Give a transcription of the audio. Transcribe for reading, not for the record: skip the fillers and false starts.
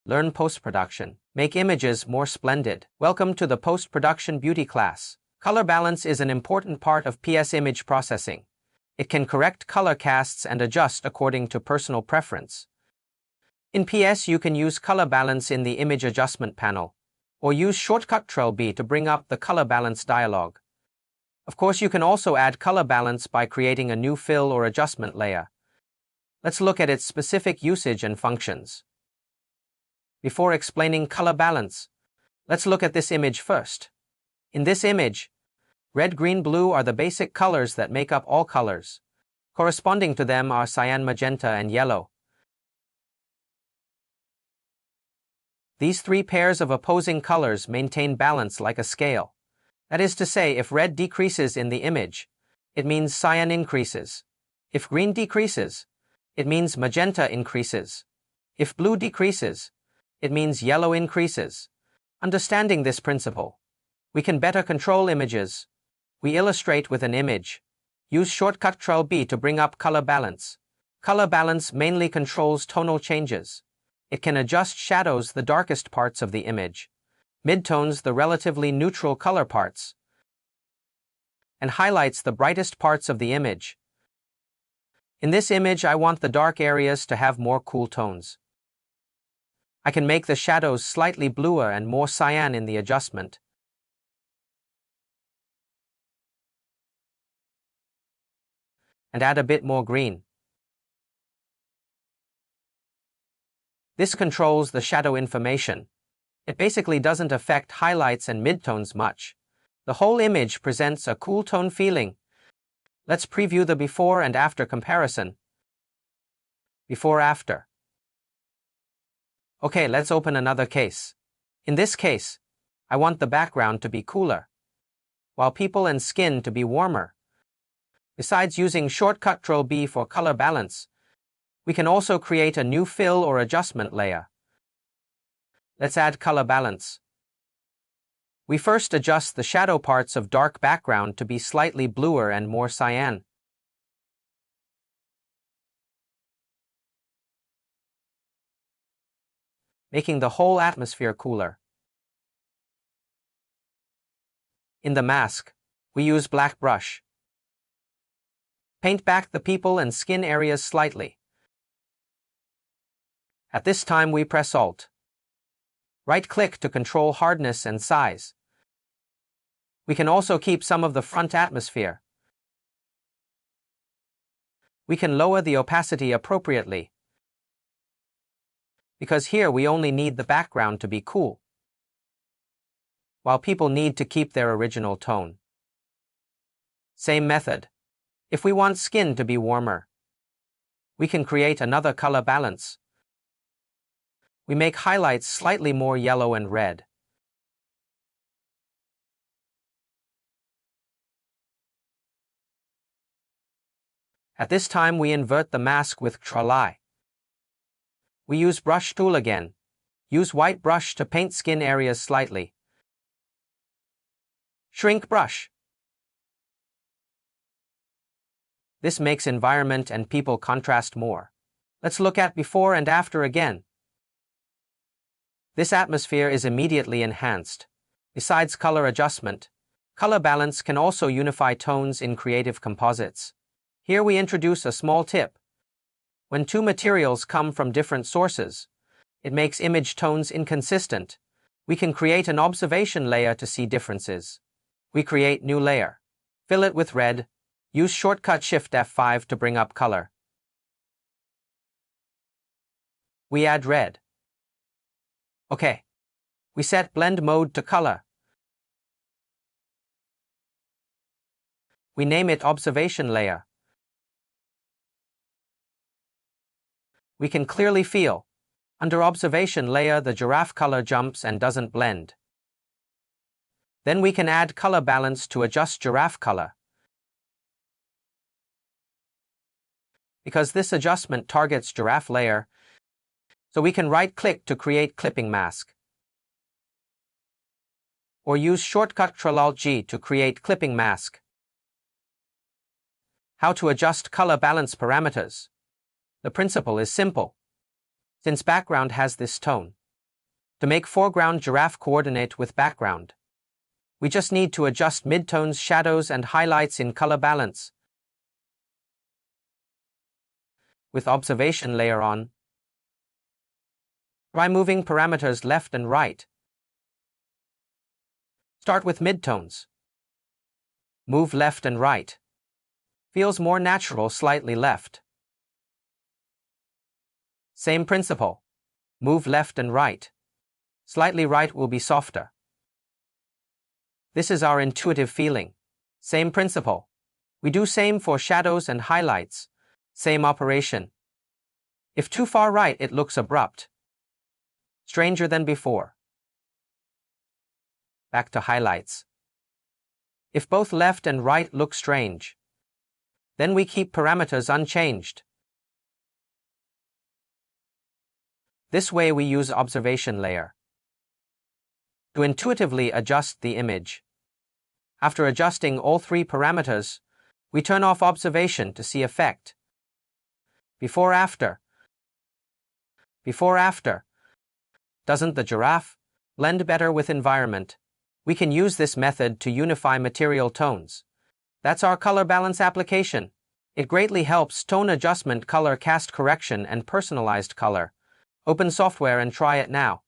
Learn post-production. Make images more splendid. Welcome to the post-production beauty class. Color balance is an important part of PS image processing. It can correct color casts and adjust according to personal preference. In PS, you can use color balance in the image adjustment panel, or use shortcut Ctrl+B to bring up the color balance dialog. Of course, you can also add color balance by creating a new fill or adjustment layer. Let's look at its specific usage and functions. Before explaining color balance, let's look at this image first. In this image, red, green, blue are the basic colors that make up all colors. Corresponding to them are cyan, magenta, and yellow. These three pairs of opposing colors maintain balance like a scale. That is to say, if red decreases in the image, it means cyan increases. If green decreases, it means magenta increases. If blue decreases, it means yellow increases. Understanding this principle, we can better control images. We illustrate with an image. Use shortcut Ctrl+B to bring up color balance. Color balance mainly controls tonal changes. It can adjust shadows, the darkest parts of the image, midtones, the relatively neutral color parts, and highlights, the brightest parts of the image. In this image, I want the dark areas to have more cool tones. I can make the shadows slightly bluer and more cyan in the adjustment. And add a bit more green. This controls the shadow information. It basically doesn't affect highlights and midtones much. The whole image presents a cool tone feeling. Let's preview the before and after comparison. Before-after. Okay, let's open another case. In this case, I want the background to be cooler, while people and skin to be warmer. Besides using shortcut Ctrl+B for color balance, we can also create a new fill or adjustment layer. Let's add color balance. We first adjust the shadow parts of dark background to be slightly bluer and more cyan. Making the whole atmosphere cooler. In the mask, we use black brush. Paint back the people and skin areas slightly. At this time, we press Alt. Right-click to control hardness and size. We can also keep some of the front atmosphere. We can lower the opacity appropriately, because here we only need the background to be cool, while people need to keep their original tone. Same method. If we want skin to be warmer, we can create another color balance. We make highlights slightly more yellow and red. At this time, we invert the mask with Ctrl+I. We use brush tool again. Use white brush to paint skin areas slightly. Shrink brush. This makes environment and people contrast more. Let's look at before and after again. This atmosphere is immediately enhanced. Besides color adjustment, color balance can also unify tones in creative composites. Here we introduce a small tip. When two materials come from different sources, it makes image tones inconsistent. We can create an observation layer to see differences. We create new layer. Fill it with red. Use shortcut Shift F5 to bring up color. We add red. Okay. We set blend mode to color. We name it observation layer. We can clearly feel, under observation layer, the giraffe color jumps and doesn't blend. Then we can add color balance to adjust giraffe color. Because this adjustment targets giraffe layer, so we can right-click to create clipping mask. Or use shortcut Ctrl+Alt+G to create clipping mask. How to adjust color balance parameters. The principle is simple. Since background has this tone, To make foreground giraffe coordinate with background, we just need to adjust midtones, shadows, and highlights in color balance. With observation layer on, try moving parameters left and right. Start with midtones. Move left and right. Feels more natural, slightly left. Same principle. Move left and right. Slightly right will be softer. This is our intuitive feeling. Same principle. We do same for shadows and highlights. Same operation. If too far right, it looks abrupt. Stranger than before. Back to highlights. If both left and right look strange, then we keep parameters unchanged. This way we use observation layer to intuitively adjust the image. After adjusting all three parameters, we turn off observation to see effect. Before after. Before after. Doesn't the giraffe blend better with environment? We can use this method to unify material tones. That's our color balance application. It greatly helps tone adjustment, color cast correction, and personalized color. Open software and try it now.